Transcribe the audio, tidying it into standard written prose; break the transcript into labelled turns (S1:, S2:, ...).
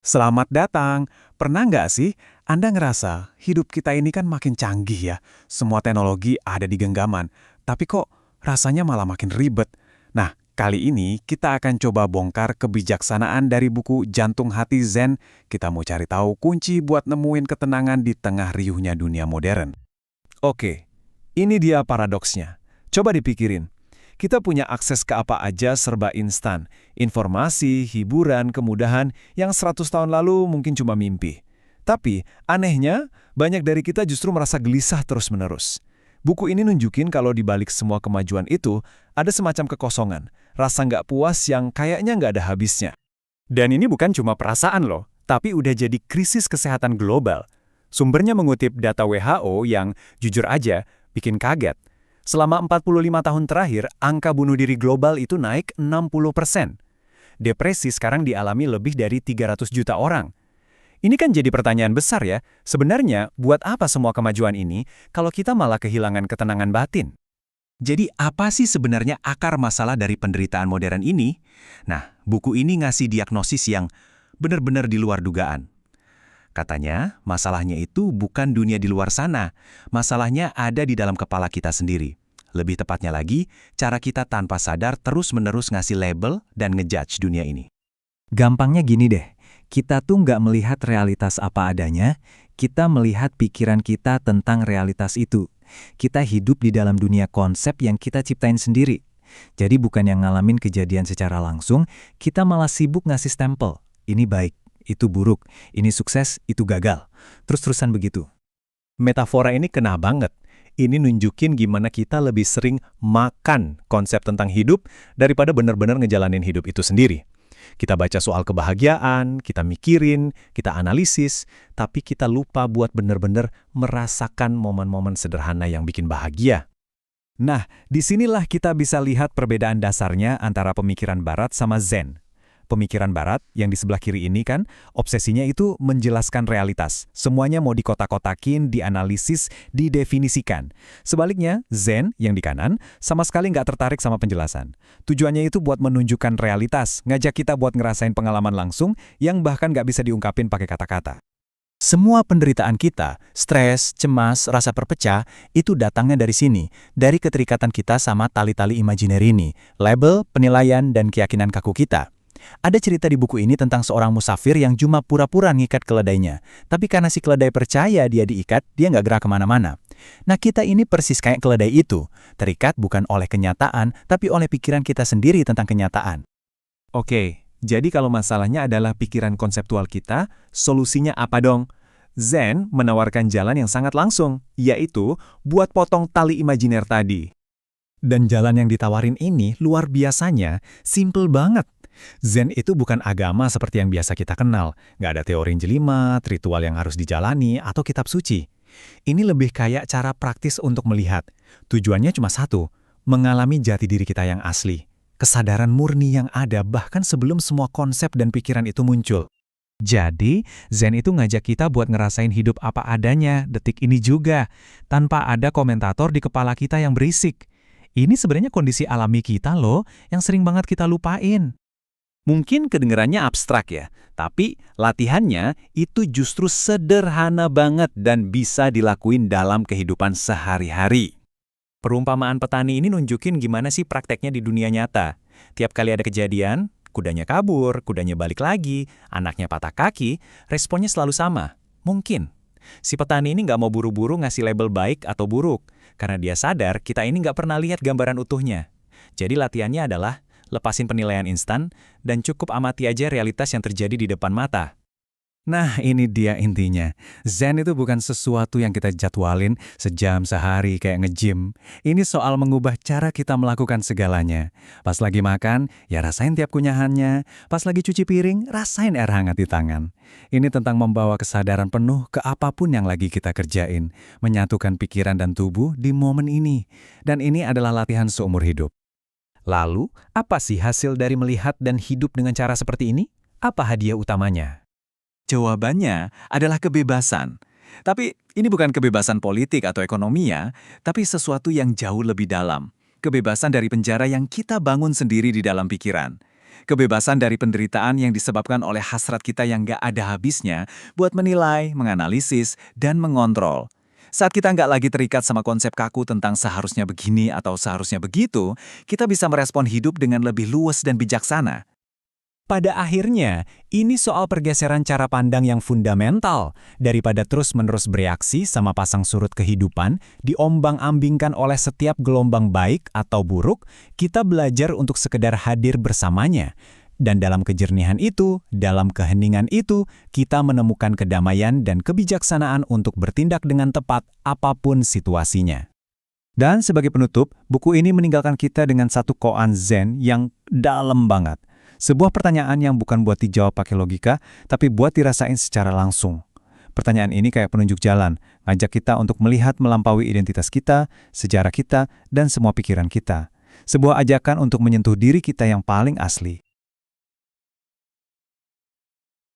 S1: Selamat datang. Pernah nggak sih Anda ngerasa hidup kita ini kan makin canggih ya? Semua teknologi ada di genggaman, tapi kok rasanya malah makin ribet. Nah, kali ini kita akan coba bongkar kebijaksanaan dari buku Jantung Hati Zen. Kita mau cari tahu kunci buat nemuin ketenangan di tengah riuhnya dunia modern.
S2: Oke, ini dia paradoksnya. Coba dipikirin. Kita punya akses ke apa aja serba instan. Informasi, hiburan, kemudahan yang 100 tahun lalu mungkin cuma mimpi. Tapi, anehnya, banyak dari kita justru merasa gelisah terus-menerus. Buku ini nunjukin kalau di balik semua kemajuan itu, ada semacam kekosongan, rasa nggak puas yang kayaknya nggak ada habisnya.
S1: Dan ini bukan cuma perasaan loh, tapi udah jadi krisis kesehatan global. Sumbernya mengutip data WHO yang, jujur aja, bikin kaget. Selama 45 tahun terakhir, angka bunuh diri global itu naik 60%. Depresi sekarang dialami lebih dari 300 juta orang. Ini kan jadi pertanyaan besar ya, sebenarnya buat apa semua kemajuan ini kalau kita malah kehilangan ketenangan batin? Jadi apa sih sebenarnya akar masalah dari penderitaan modern ini? Nah, buku ini ngasih diagnosis yang benar-benar di luar dugaan. Katanya, masalahnya itu bukan dunia di luar sana. Masalahnya ada di dalam kepala kita sendiri. Lebih tepatnya lagi, cara kita tanpa sadar terus-menerus ngasih label dan ngejudge dunia ini.
S3: Gampangnya gini deh, kita tuh nggak melihat realitas apa adanya, kita melihat pikiran kita tentang realitas itu. Kita hidup di dalam dunia konsep yang kita ciptain sendiri. Jadi bukan yang ngalamin kejadian secara langsung, kita malah sibuk ngasih stempel. Ini baik, itu buruk, ini sukses, itu gagal. Terus-terusan begitu.
S2: Metafora ini kena banget. Ini nunjukin gimana kita lebih sering makan konsep tentang hidup daripada benar-benar ngejalanin hidup itu sendiri. Kita baca soal kebahagiaan, kita mikirin, kita analisis, tapi kita lupa buat benar-benar merasakan momen-momen sederhana yang bikin bahagia.
S3: Nah, disinilah kita bisa lihat perbedaan dasarnya antara pemikiran Barat sama Zen. Pemikiran Barat, yang di sebelah kiri ini kan, obsesinya itu menjelaskan realitas. Semuanya mau dikotak-kotakin, dianalisis, didefinisikan. Sebaliknya, Zen, yang di kanan, sama sekali nggak tertarik sama penjelasan. Tujuannya itu buat menunjukkan realitas, ngajak kita buat ngerasain pengalaman langsung, yang bahkan nggak bisa diungkapin pakai kata-kata. Semua penderitaan kita, stres, cemas, rasa perpecah, itu datangnya dari sini, dari keterikatan kita sama tali-tali imajiner ini, label, penilaian, dan keyakinan kaku kita. Ada cerita di buku ini tentang seorang musafir yang cuma pura-pura ngikat keledainya. Tapi karena si keledai percaya dia diikat, dia nggak gerak kemana-mana. Nah, kita ini persis kayak keledai itu. Terikat bukan oleh kenyataan, tapi oleh pikiran kita sendiri tentang kenyataan.
S2: Oke, jadi kalau masalahnya adalah pikiran konseptual kita, solusinya apa dong? Zen menawarkan jalan yang sangat langsung, yaitu buat potong tali imajiner tadi.
S3: Dan jalan yang ditawarin ini luar biasanya simple banget. Zen itu bukan agama seperti yang biasa kita kenal. Nggak ada teori jelimet, ritual yang harus dijalani, atau kitab suci. Ini lebih kayak cara praktis untuk melihat. Tujuannya cuma satu, mengalami jati diri kita yang asli. Kesadaran murni yang ada bahkan sebelum semua konsep dan pikiran itu muncul. Jadi, Zen itu ngajak kita buat ngerasain hidup apa adanya, detik ini juga, tanpa ada komentator di kepala kita yang berisik. Ini sebenarnya kondisi alami kita loh, yang sering banget kita lupain.
S1: Mungkin kedengarannya abstrak ya, tapi latihannya itu justru sederhana banget dan bisa dilakuin dalam kehidupan sehari-hari. Perumpamaan petani ini nunjukin gimana sih prakteknya di dunia nyata. Tiap kali ada kejadian, kudanya kabur, kudanya balik lagi, anaknya patah kaki, responnya selalu sama. Mungkin. Si petani ini nggak mau buru-buru ngasih label baik atau buruk, karena dia sadar kita ini nggak pernah lihat gambaran utuhnya. Jadi latihannya adalah lepasin penilaian instan, dan cukup amati aja realitas yang terjadi di depan mata. Nah, ini dia intinya. Zen itu bukan sesuatu yang kita jadwalin sejam sehari kayak nge-gym. Ini soal mengubah cara kita melakukan segalanya. Pas lagi makan, ya rasain tiap kunyahannya. Pas lagi cuci piring, rasain air hangat di tangan. Ini tentang membawa kesadaran penuh ke apapun yang lagi kita kerjain. Menyatukan pikiran dan tubuh di momen ini. Dan ini adalah latihan seumur hidup. Lalu, apa sih hasil dari melihat dan hidup dengan cara seperti ini? Apa hadiah utamanya? Jawabannya adalah kebebasan. Tapi ini bukan kebebasan politik atau ekonomi ya, tapi sesuatu yang jauh lebih dalam. Kebebasan dari penjara yang kita bangun sendiri di dalam pikiran. Kebebasan dari penderitaan yang disebabkan oleh hasrat kita yang nggak ada habisnya buat menilai, menganalisis, dan mengontrol. Saat kita nggak lagi terikat sama konsep kaku tentang seharusnya begini atau seharusnya begitu, kita bisa merespon hidup dengan lebih luas dan bijaksana.
S3: Pada akhirnya, ini soal pergeseran cara pandang yang fundamental. Daripada terus-menerus bereaksi sama pasang surut kehidupan, diombang-ambingkan oleh setiap gelombang baik atau buruk, kita belajar untuk sekedar hadir bersamanya. Dan dalam kejernihan itu, dalam keheningan itu, kita menemukan kedamaian dan kebijaksanaan untuk bertindak dengan tepat apapun situasinya. Dan sebagai penutup, buku ini meninggalkan kita dengan satu koan Zen yang dalam banget. Sebuah pertanyaan yang bukan buat dijawab pakai logika, tapi buat dirasain secara langsung. Pertanyaan ini kayak penunjuk jalan, ngajak kita untuk melihat melampaui identitas kita, sejarah kita, dan semua pikiran kita. Sebuah ajakan untuk menyentuh diri kita yang paling asli.